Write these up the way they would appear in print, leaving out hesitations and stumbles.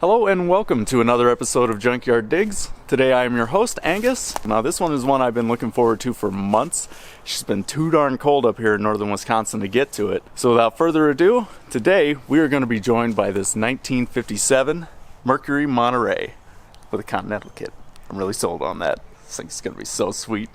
Hello and welcome to another episode of Junkyard Digs. Today I am your host, Angus. Now this one is one I've been looking forward to for months. It's just been too darn cold up here in northern Wisconsin to get to it. So without further ado, today we are going to be joined by this 1957 Mercury Monterey with a Continental kit. I'm really sold on that. This thing's going to be so sweet.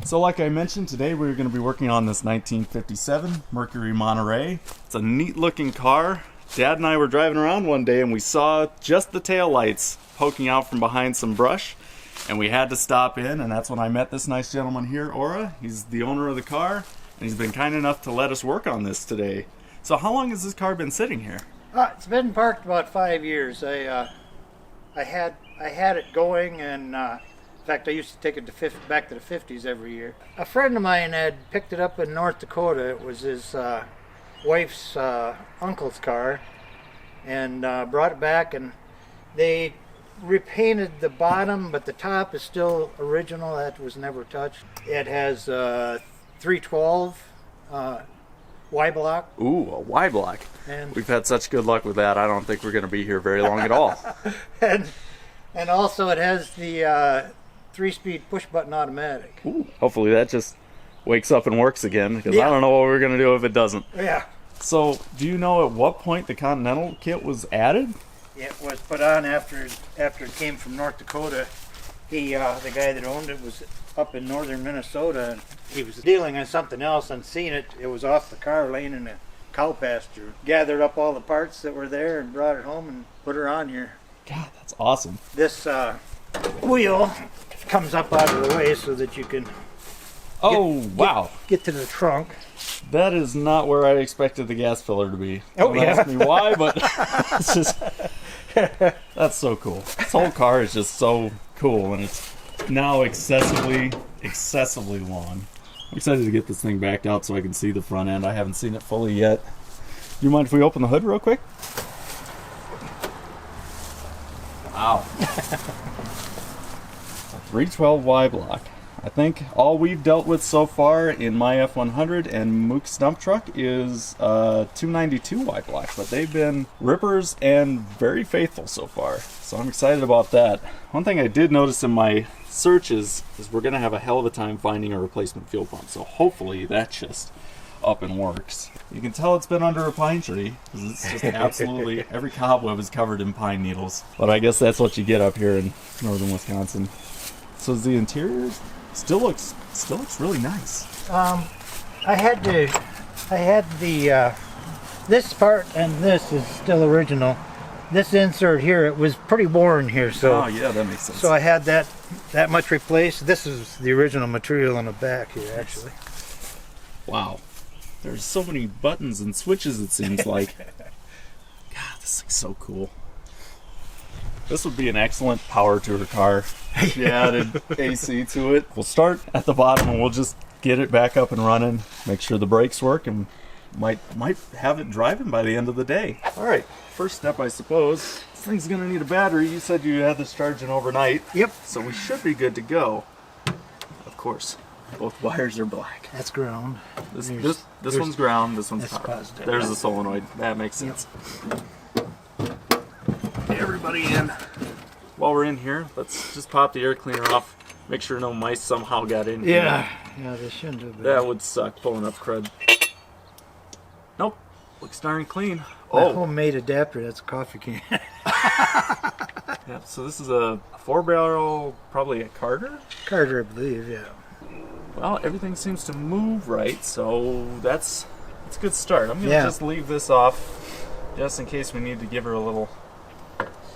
So like I mentioned, today we're going to be working on this 1957 Mercury Monterey. It's a neat looking car. Dad and I were driving around one day and we saw just the taillights poking out from behind some brush, and we had to stop in, and that's when I met this nice gentleman here, Ora. He's the owner of the car, and he's been kind enough to let us work on this today. So how long has this car been sitting here? It's been parked about 5 years. I had it going, and in fact, I used to take it back to the 50s every year. A friend of mine had picked it up in North Dakota. It was his wife's uncle's car, and brought it back, and they repainted the bottom, but the top is still original. That was never touched. It has 312 Y-block. Ooh, a Y-block. And we've had such good luck with that, I don't think we're going to be here very long at all. and also it has the 3-speed push-button automatic. Ooh, hopefully that just wakes up and works again, because Yeah. I don't know what we're going to do if it doesn't. Yeah. So, do you know at what point the Continental kit was added? It was put on after it came from North Dakota. The guy that owned it was up in northern Minnesota, and he was dealing on something else and seen it. It was off the car laying in a cow pasture. Gathered up all the parts that were there and brought it home and put her on here. God, that's awesome. This wheel comes up out of the way so that you can get to the trunk. That is not where I expected the gas filler to be. Oh, Don't ask me why, but it's just, that's so cool. This whole car is just so cool, and it's now excessively long. I'm excited to get this thing backed out so I can see the front end. I haven't seen it fully yet. Do you mind if we open the hood real quick? Wow. 312 Y-block. I think all we've dealt with so far in my F100 and Mook stump truck is 292 Y-block, but they've been rippers and very faithful so far. So I'm excited about that. One thing I did notice in my searches is we're going to have a hell of a time finding a replacement fuel pump. So hopefully that's just up and works. You can tell it's been under a pine tree, because it's just absolutely every cobweb is covered in pine needles. But I guess that's what you get up here in northern Wisconsin. So the interior still looks really nice. I had the this part, and this is still original. This insert here, it was pretty worn here, so oh yeah, that makes sense. So I had that much replaced. This is the original material on the back here, actually. Wow, there's so many buttons and switches, it seems like. God, this thing's so cool. This would be an excellent power tour car if you added AC to it. We'll start at the bottom and we'll just get it back up and running, make sure the brakes work, and might have it driving by the end of the day. All right, first step, I suppose. This thing's gonna need a battery. You said you had this charging overnight. Yep. So we should be good to go. Of course, both wires are black. That's ground. This one's ground, this one's power. Positive. There's the solenoid. That makes sense. Get everybody in. While we're in here, let's just pop the air cleaner off. Make sure no mice somehow got in here. Yeah, they shouldn't have been. That would suck, pulling up crud. Nope, looks darn clean. Oh, homemade adapter. That's a coffee can. Yeah, so this is a 4-barrel, probably a Carter? Carter, I believe. Yeah. Well, everything seems to move right, so that's a good start. I'm gonna just leave this off, just in case we need to give her a little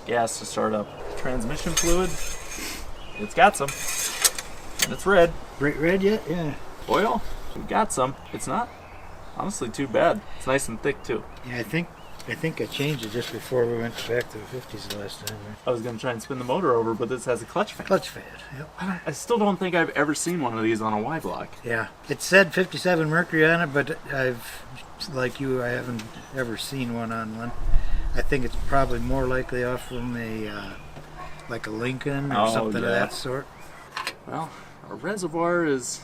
gas to start up. Transmission fluid, it's got some, and it's red. Bright red yet? Yeah. Oil, we got some. It's not honestly too bad. It's nice and thick too. Yeah, I think I changed it just before we went back to the 50s the last time. I was gonna try and spin the motor over, but this has a clutch fan. Clutch fan. Yep. I still don't think I've ever seen one of these on a Y-block. Yeah. It said 57 Mercury on it, but like you, I haven't ever seen one on one. I think it's probably more likely off from a like a Lincoln or something of that sort. Well, our reservoir is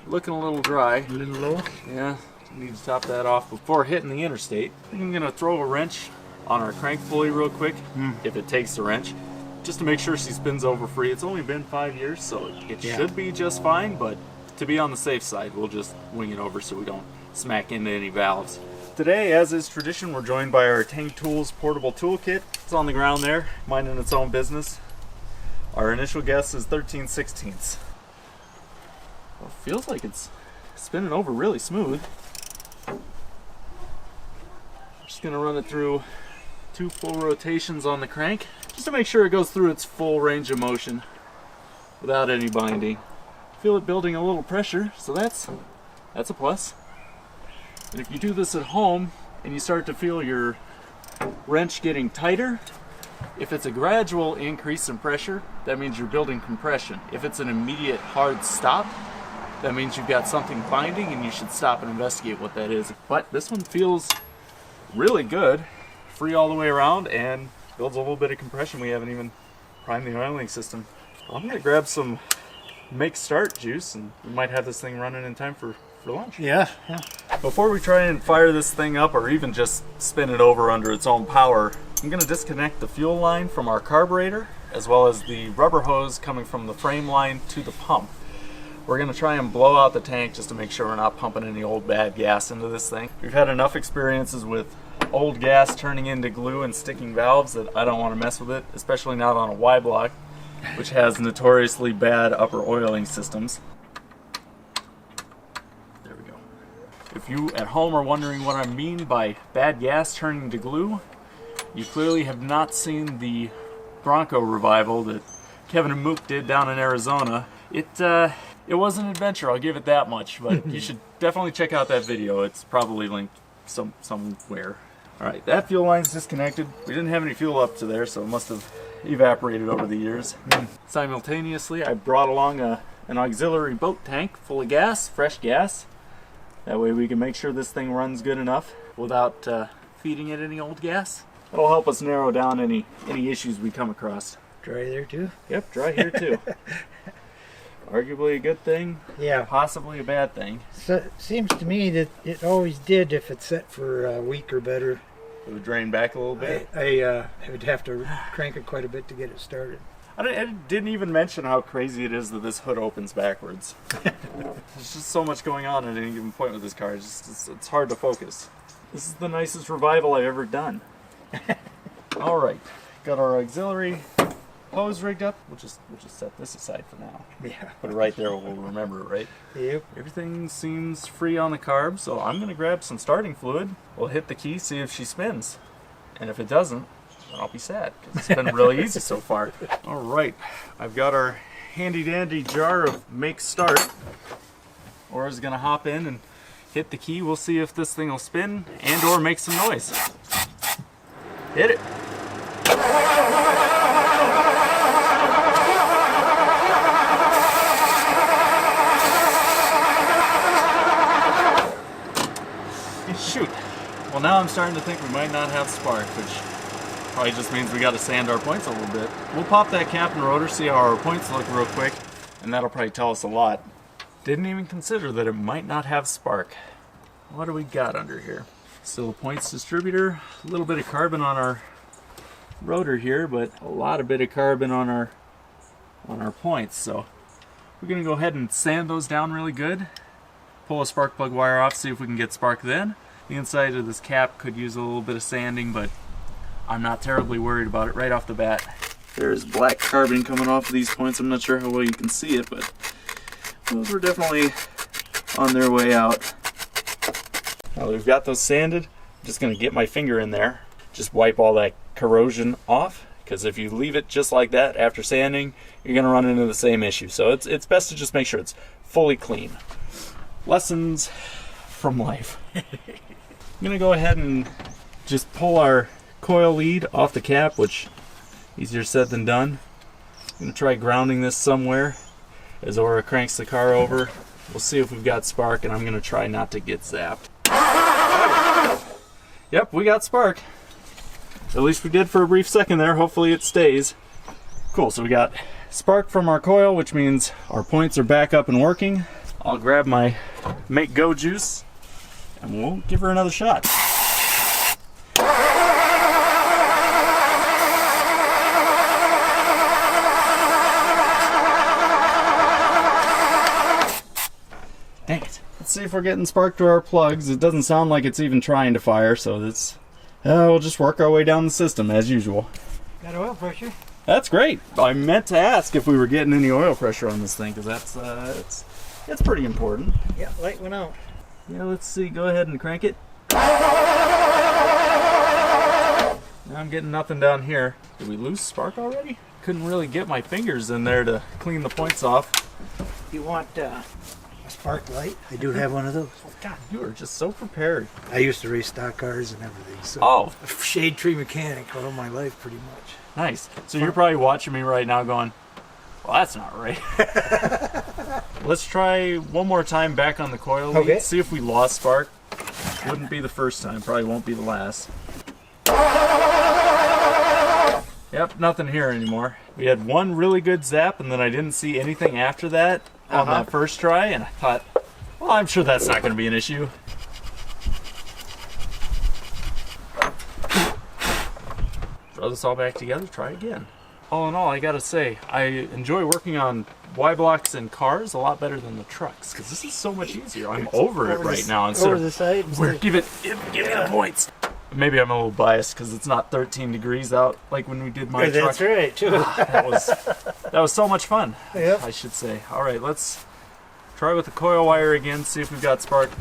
looking a little dry. A little low? Yeah, Need to top that off before hitting the interstate. I'm gonna throw a wrench on our crank pulley real quick, if it takes the wrench, just to make sure she spins over free. It's only been 5 years, so it should be just fine, but to be on the safe side, we'll just wing it over so we don't smack into any valves. Today, as is tradition, we're joined by our Tank Tools portable toolkit. It's on the ground there, minding its own business. Our initial guess is 13/16. Well, it feels like it's spinning over really smooth. Just gonna run it through 2 full rotations on the crank, just to make sure it goes through its full range of motion without any binding. Feel it building a little pressure, so that's a plus. And if you do this at home and you start to feel your wrench getting tighter, if it's a gradual increase in pressure, that means you're building compression. If it's an immediate hard stop, that means you've got something binding and you should stop and investigate what that is. But this one feels really good, free all the way around, and builds a little bit of compression. We haven't even primed the oiling system. I'm gonna grab some Make Start juice, and we might have this thing running in time for lunch. Yeah. Before we try and fire this thing up, or even just spin it over under its own power, I'm gonna disconnect the fuel line from our carburetor, as well as the rubber hose coming from the frame line to the pump. We're gonna try and blow out the tank just to make sure we're not pumping any old bad gas into this thing. We've had enough experiences with old gas turning into glue and sticking valves that I don't want to mess with it, especially not on a Y block, which has notoriously bad upper oiling systems. There we go. If you at home are wondering what I mean by bad gas turning to glue, you clearly have not seen the Bronco revival that Kevin and Mook did down in Arizona. It was an adventure, I'll give it that much, but you should definitely check out that video. It's probably linked somewhere. Alright, that fuel line's disconnected. We didn't have any fuel up to there, so it must have evaporated over the years. Simultaneously, I brought along an auxiliary boat tank full of gas, fresh gas. That way we can make sure this thing runs good enough without feeding it any old gas. That'll help us narrow down any issues we come across. Dry there too? Yep, dry here too. Arguably a good thing, Yeah. possibly a bad thing. So it seems to me that it always did if it's set for a week or better. It would drain back a little bit. I would have to crank it quite a bit to get it started. I didn't even mention how crazy it is that this hood opens backwards. There's just so much going on at any given point with this car. It's hard to focus. This is the nicest revival I've ever done. Alright, got our auxiliary hose rigged up. We'll just set this aside for now. Yeah. Put it right there, we'll remember it, right? Yep. Everything seems free on the carb, so I'm going to grab some starting fluid. We'll hit the key, see if she spins. And if it doesn't, then I'll be sad, because it's been really easy so far. Alright, I've got our handy-dandy jar of Make Start. Ora's going to hop in and hit the key. We'll see if this thing will spin and or make some noise. Hit it. Shoot. Well, now I'm starting to think we might not have spark, which probably just means we got to sand our points a little bit. We'll pop that cap and rotor, see how our points look real quick, and that'll probably tell us a lot. Didn't even consider that it might not have spark. What do we got under here? Still a points distributor, a little bit of carbon on our rotor here, but a lot of bit of carbon on our points. So we're gonna go ahead and sand those down really good. Pull a spark plug wire off, see if we can get spark then. The inside of this cap could use a little bit of sanding, but I'm not terribly worried about it right off the bat. There's black carbon coming off of these points. I'm not sure how well you can see it, but those were definitely on their way out. Now that we've got those sanded, I'm just going to get my finger in there, just wipe all that corrosion off, because if you leave it just like that after sanding, you're going to run into the same issue. So it's best to just make sure it's fully clean. Lessons from life. I'm going to go ahead and just pull our coil lead off the cap, which easier said than done. I'm going to try grounding this somewhere as Aura cranks the car over. We'll see if we've got spark, and I'm going to try not to get zapped. Yep, we got spark. At least we did for a brief second there. Hopefully it stays. Cool, so we got spark from our coil, which means our points are back up and working. I'll grab my Make Go juice and we'll give her another shot. Dang it. Let's see if we're getting spark to our plugs. It doesn't sound like it's even trying to fire, so we'll just work our way down the system as usual. Got oil pressure? That's great. I meant to ask if we were getting any oil pressure on this thing, because it's pretty important. Yeah, light went out. Yeah, let's see. Go ahead and crank it. Now I'm getting nothing down here. Did we lose spark already? Couldn't really get my fingers in there to clean the points off. You want a spark light? I do have one of those. Oh, God, you are just so prepared. I used to race stock cars and everything. So Oh. a shade tree mechanic all my life, pretty much. Nice. So you're probably watching me right now going, well, that's not right. Let's try one more time back on the coil lead. Okay. See if we lost spark. Wouldn't be the first time. Probably won't be the last. Yep, nothing here anymore. We had one really good zap, and then I didn't see anything after that on that first try, and I thought, well, I'm sure that's not going to be an issue. Throw this all back together, try again. All in all, I gotta say, I enjoy working on Y blocks and cars a lot better than the trucks, because this is so much easier. I'm over it right now. Instead Over the side. of, give me the points. Maybe I'm a little biased because it's not 13 degrees out like when we did my Yeah, truck. that's right, too. That was so much fun. Yep. I should say. All right, let's try with the coil wire again. See if we've got spark.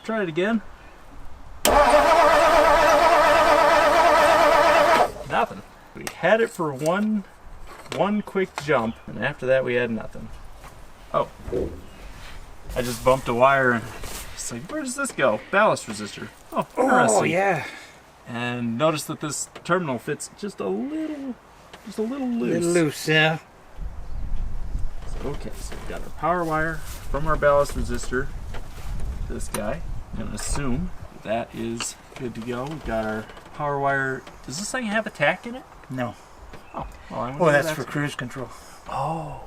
Try it again. Nothing. We had it for one quick jump, and after that we had nothing. Oh. I just bumped a wire and it's like, where does this go? Ballast resistor. Oh, interesting. Oh, yeah. And notice that this terminal fits just a little loose. A little loose, yeah. Okay, so we've got our power wire from our ballast resistor to this guy. I'm going to assume that is good to go. We've got our power wire. Does this thing have a tack in it? No. Oh, well, I wonder That's if for cruise control. Oh.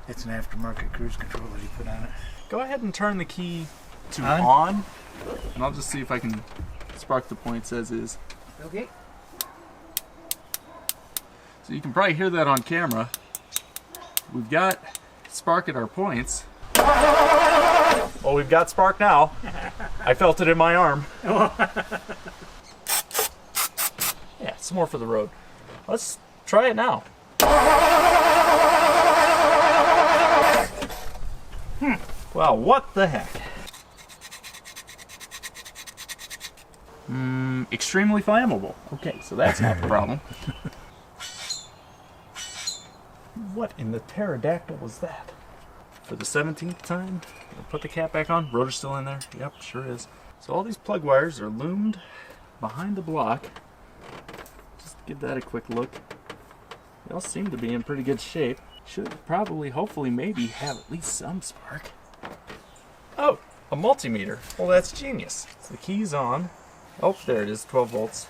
It's an aftermarket cruise control that he put on it. Go ahead and turn the key to on, and I'll just see if I can spark the points as is. Okay. So you can probably hear that on camera. We've got spark at our points. Well, we've got spark now. I felt it in my arm. Yeah, some more for the road. Let's try it now. Wow, what the heck? Extremely flammable. Okay, so that's not the problem. What in the pterodactyl was that? For the 17th time, I'll put the cap back on. Rotor's still in there. Yep, sure is. So all these plug wires are loomed behind the block. Just give that a quick look. They all seem to be in pretty good shape. Should probably, hopefully, maybe have at least some spark. Oh, a multimeter. Well, that's genius. So the key's on. Oh, there it is, 12 volts.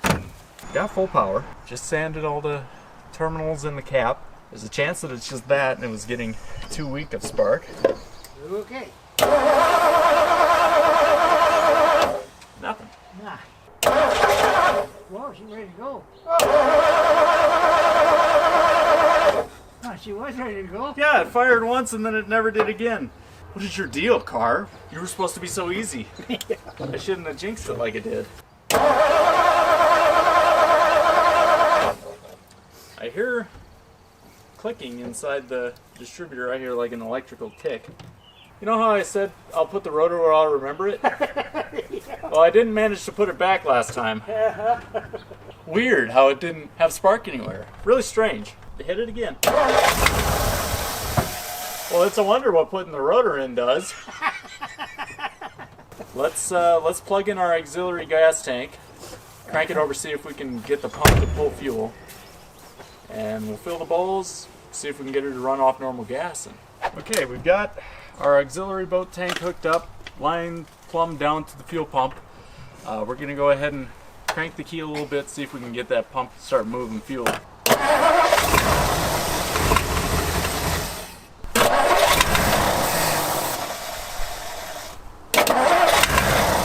Got full power. Just sanded all the terminals in the cap. There's a chance that it's just that and it was getting too weak of spark. Okay. Nothing. Nah. Well, she's ready to go. Oh, she was ready to go. Yeah, it fired once and then it never did again. What is your deal, car? You were supposed to be so easy. Yeah. I shouldn't have jinxed it like it did. I hear clicking inside the distributor. I hear like an electrical tick. You know how I said I'll put the rotor where I'll remember it? Yeah. Well, I didn't manage to put it back last time. Weird how it didn't have spark anywhere. Really strange. I hit it again. Well, it's a wonder what putting the rotor in does. Let's plug in our auxiliary gas tank, crank it over, see if we can get the pump to pull fuel, and we'll fill the bowls, see if we can get her to run off normal gas. Okay, we've got our auxiliary boat tank hooked up, line plumb down to the fuel pump. We're gonna go ahead and crank the key a little bit, see if we can get that pump to start moving fuel.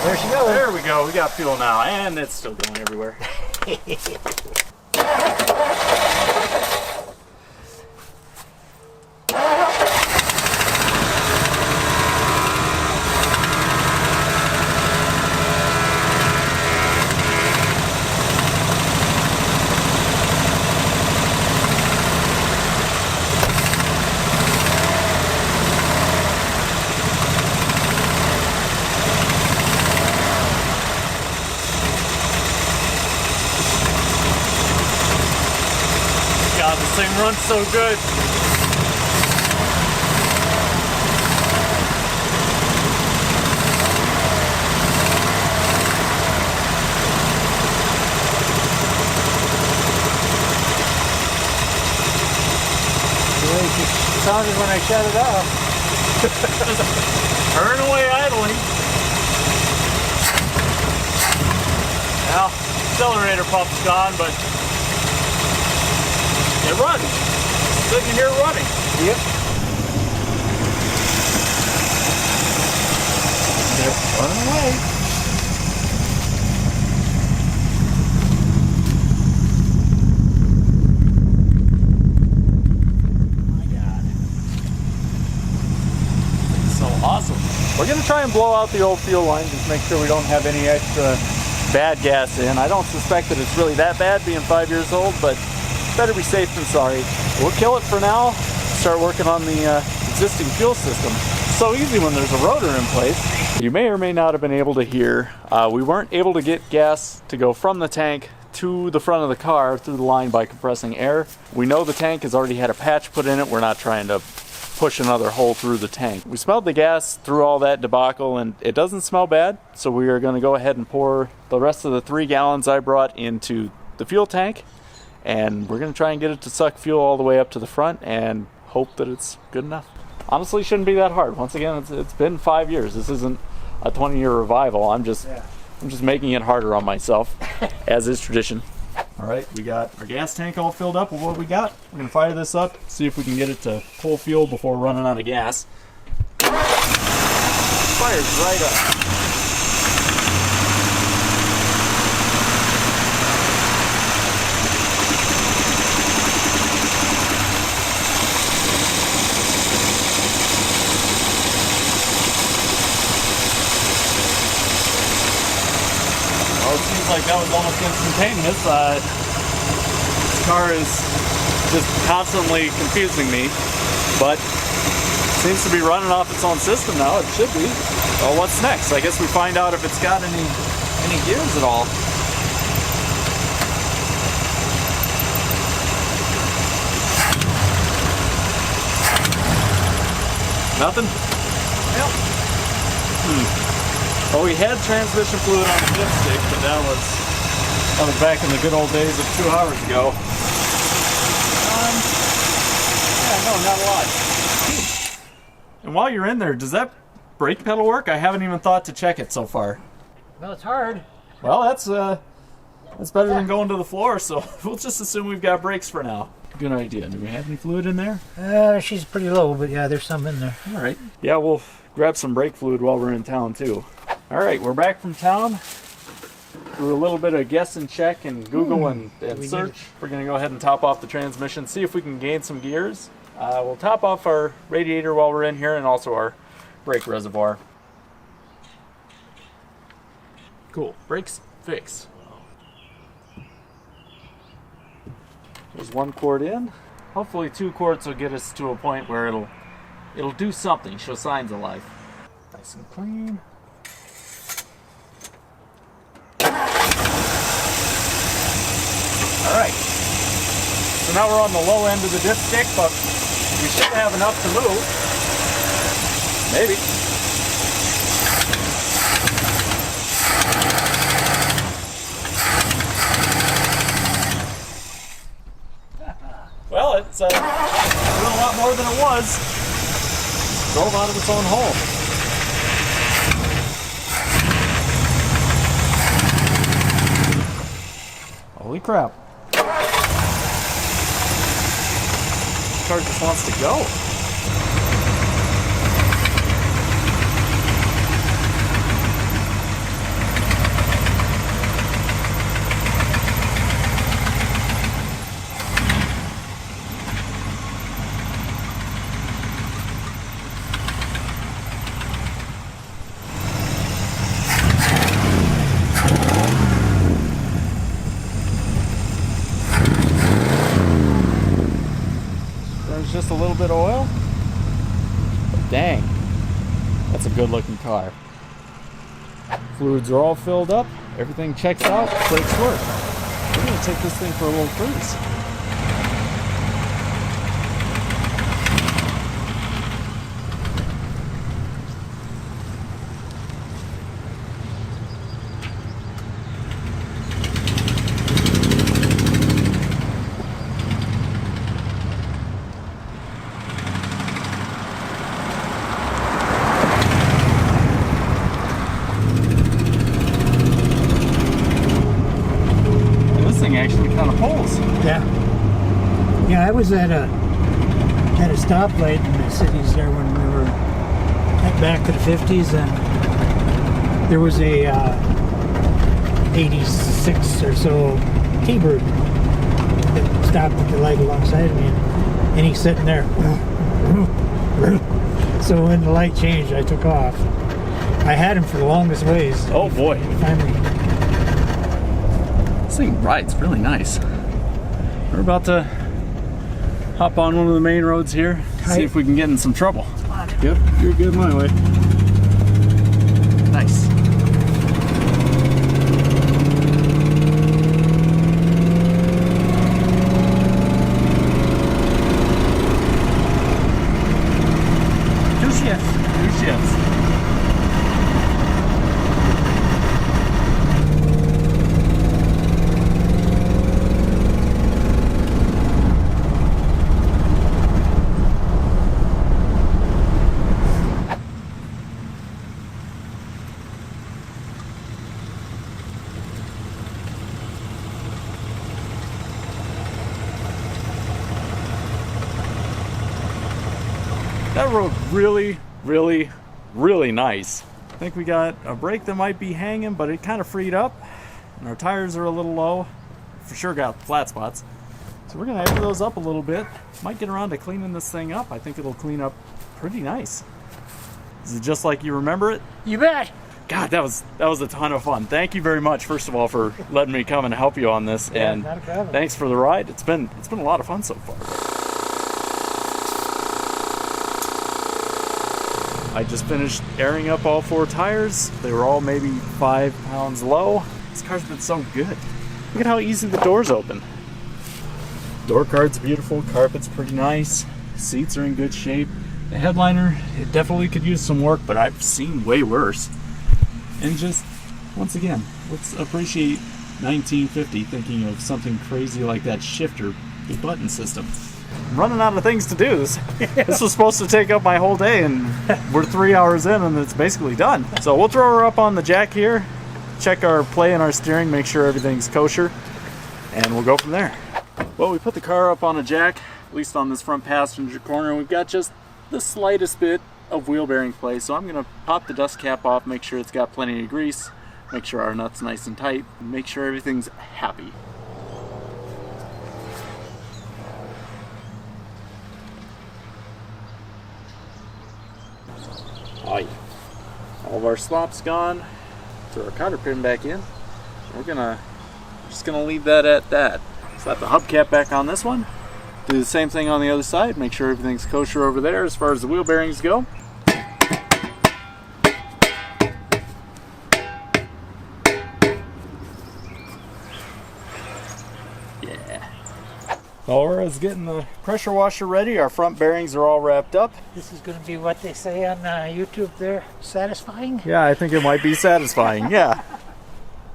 There she goes. There we go. We got fuel now, and it's still going everywhere. God, this thing runs so good. The way she sounded when I shut it off. Turn away idling. Now, accelerator pump's gone, but it runs. Sitting here running. Yep. They're running away. Awesome. We're going to try and blow out the old fuel line, just make sure we don't have any extra bad gas in. I don't suspect that it's really that bad being 5 years old, but better be safe than sorry. We'll kill it for now, start working on the existing fuel system. It's so easy when there's a rotor in place. You may or may not have been able to hear, we weren't able to get gas to go from the tank to the front of the car through the line by compressing air. We know the tank has already had a patch put in it. We're not trying to push another hole through the tank. We smelled the gas through all that debacle and it doesn't smell bad, so we are going to go ahead and pour the rest of the 3 gallons I brought into the fuel tank, and we're going to try and get it to suck fuel all the way up to the front and hope that it's good enough. Honestly, shouldn't be that hard. Once again, it's been 5 years. This isn't a 20-year revival. I'm just making it harder on myself, as is tradition. All right, we got our gas tank all filled up with what we got. We're gonna fire this up, see if we can get it to pull fuel before running out of gas. Fires right up. Well, it seems like that was almost instantaneous. This car is just constantly confusing me, but it seems to be running off its own system now. It should be. Well, what's next? I guess we find out if it's got any gears at all. Nothing? Yep. Well, we had transmission fluid on the dipstick, but that was back in the good old days of 2 hours ago. Yeah, no, not a lot. And while you're in there, does that brake pedal work? I haven't even thought to check it so far. Well, it's hard. Well, that's better than going to the floor, so we'll just assume we've got brakes for now. Good idea. Do we have any fluid in there? She's pretty low, but yeah, there's some in there. All right. Yeah, we'll grab some brake fluid while we're in town, too. All right, we're back from town. Through a little bit of guess and check and Google and search. We're going to go ahead and top off the transmission, see if we can gain some gears. We'll top off our radiator while we're in here and also our brake reservoir. Cool. Brakes fixed. There's 1 quart in. Hopefully 2 quarts will get us to a point where it'll do something, show signs of life. Nice and clean. Alright, so now we're on the low end of the dipstick, but we should have enough to move. Maybe. Well, it's doing a lot more than it was. It drove out of its own hole. Holy crap. The car just wants to go. little bit of oil. But dang, that's a good looking car. Fluids are all filled up. Everything checks out. Brakes work. We're going to take this thing for a little cruise. Actually kind of pulls. Yeah, I was at a stoplight in the cities there when we were back to the 50s, and there was a 86 or so T-Bird that stopped at the light alongside of me, and he's sitting there. So when the light changed, I took off. I had him for the longest ways. Oh boy. Finally. This thing rides really nice. We're about to hop on one of the main roads here, see if we can get in some trouble. Yep, you're good my way. Nice. Two shifts. Two shifts. That rode really, really, really nice. I think we got a brake that might be hanging, but it kind of freed up. And our tires are a little low. For sure got flat spots. So we're gonna air those up a little bit. Might get around to cleaning this thing up. I think it'll clean up pretty nice. Is it just like you remember it? You bet. God, that was a ton of fun. Thank you very much, first of all, for letting me come and help you on this. Yeah, and not a problem. Thanks for the ride. It's been a lot of fun so far. I just finished airing up all 4 tires. They were all maybe 5 pounds low. This car's been so good. Look at how easy the doors open. Door card's beautiful, carpet's pretty nice, seats are in good shape. The headliner, it definitely could use some work, but I've seen way worse. And just, once again, let's appreciate 1950 thinking of something crazy like that shifter, the button system. I'm running out of things to do. This was supposed to take up my whole day, and we're 3 hours in and it's basically done. So we'll throw her up on the jack here, check our play and our steering, make sure everything's kosher, and we'll go from there. Well, we put the car up on a jack, at least on this front passenger corner, and we've got just the slightest bit of wheel bearing play. So I'm gonna pop the dust cap off, make sure it's got plenty of grease, make sure our nut's nice and tight, and make sure everything's happy. Oh yeah. All of our slop's gone. Throw our counter pin back in. We're just gonna leave that at that. Slap the hubcap back on this one. Do the same thing on the other side. Make sure everything's kosher over there as far as the wheel bearings go. Yeah. Laura's getting the pressure washer ready. Our front bearings are all wrapped up. This is going to be what they say on YouTube there, satisfying? Yeah, I think it might be satisfying, yeah.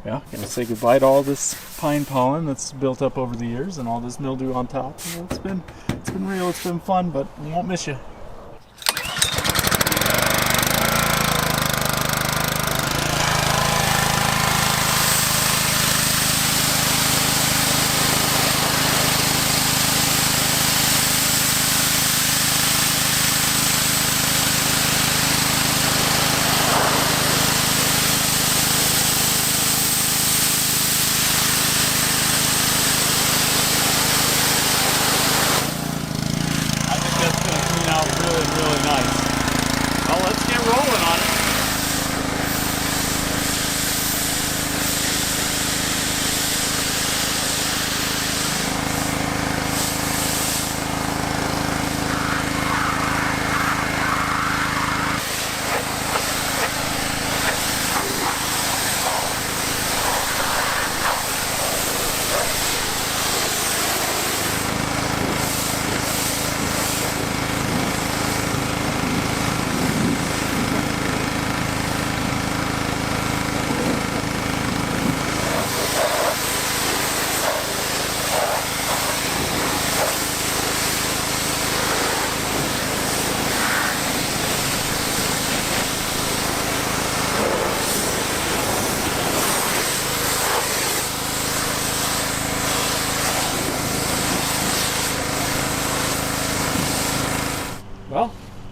Yeah, gonna say goodbye to all this pine pollen that's built up over the years and all this mildew on top. You know, it's been real, it's been fun, but we won't miss you.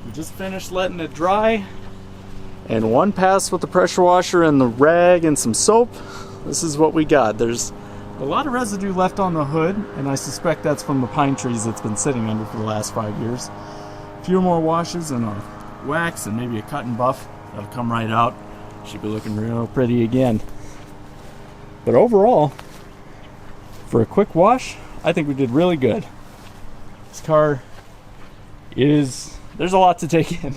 We just finished letting it dry. And one pass with the pressure washer and the rag and some soap. This is what we got. There's a lot of residue left on the hood, and I suspect that's from the pine trees that's been sitting under for the last 5 years. A few more washes and a wax and maybe a cut and buff. That'll come right out. Should be looking real pretty again. But overall, for a quick wash, I think we did really good. This car is, there's a lot to take in.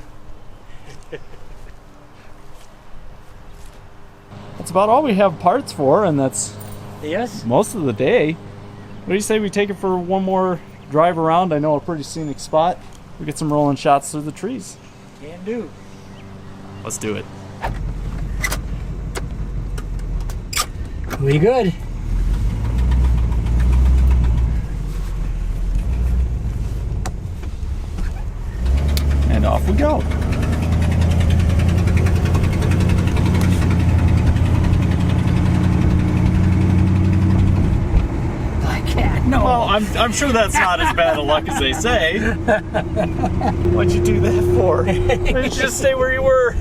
That's about all we have parts for, and that's most of the day. What do you say we take it for one more drive around? I know a pretty scenic spot. We get some rolling shots through the trees. Can do. Let's do it. We good. And off we go. No. Well, I'm sure that's not as bad a luck as they say. What'd you do that for? Why didn't you just stay where you were?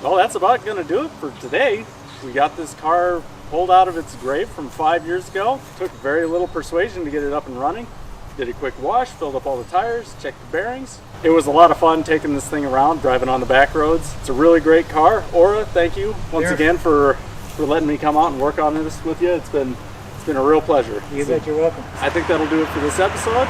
Well, that's about going to do it for today. We got this car pulled out of its grave from 5 years ago. Took very little persuasion to get it up and running. Did a quick wash, filled up all the tires, checked the bearings. It was a lot of fun taking this thing around, driving on the back roads. It's a really great car. Aura, thank you once again for letting me come out and work on this with you. It's been a real pleasure. You bet, you're welcome. I think that'll do it for this episode.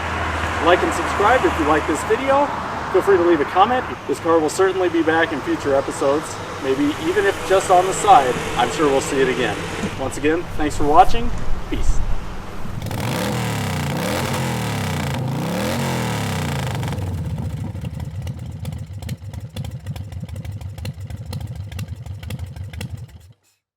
Like and subscribe if you like this video. Feel free to leave a comment. This car will certainly be back in future episodes. Maybe even if just on the side, I'm sure we'll see it again. Once again, thanks for watching. Peace.